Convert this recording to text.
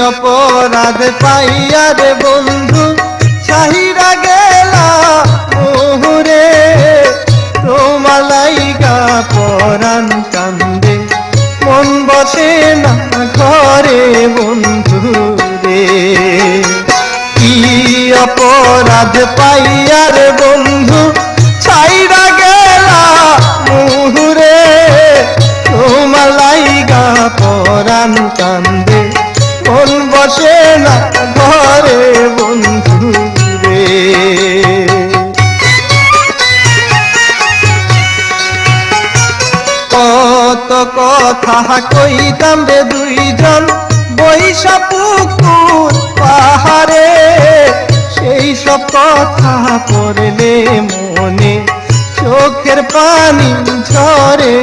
অপরাধ পাইয়া রে বন্ধু ছাইরা গেলা মোহরে, তোমার লাইগা পরাণ কান্দে মন বসে না ঘরে বন্ধু রে। কি অপরাধ পাইয়া রে বন্ধু ছাইরা গেলা মোহরে, তোমার লাইগা পরাণ কান্দে মন বসে না ঘরে বন্ধু রে। কত কথা কইতাম রে দুইজন বৈশা পুকুর পাহাড়ে, সেই সব কথা পড়লে মনে চোখের পানি ঝরে।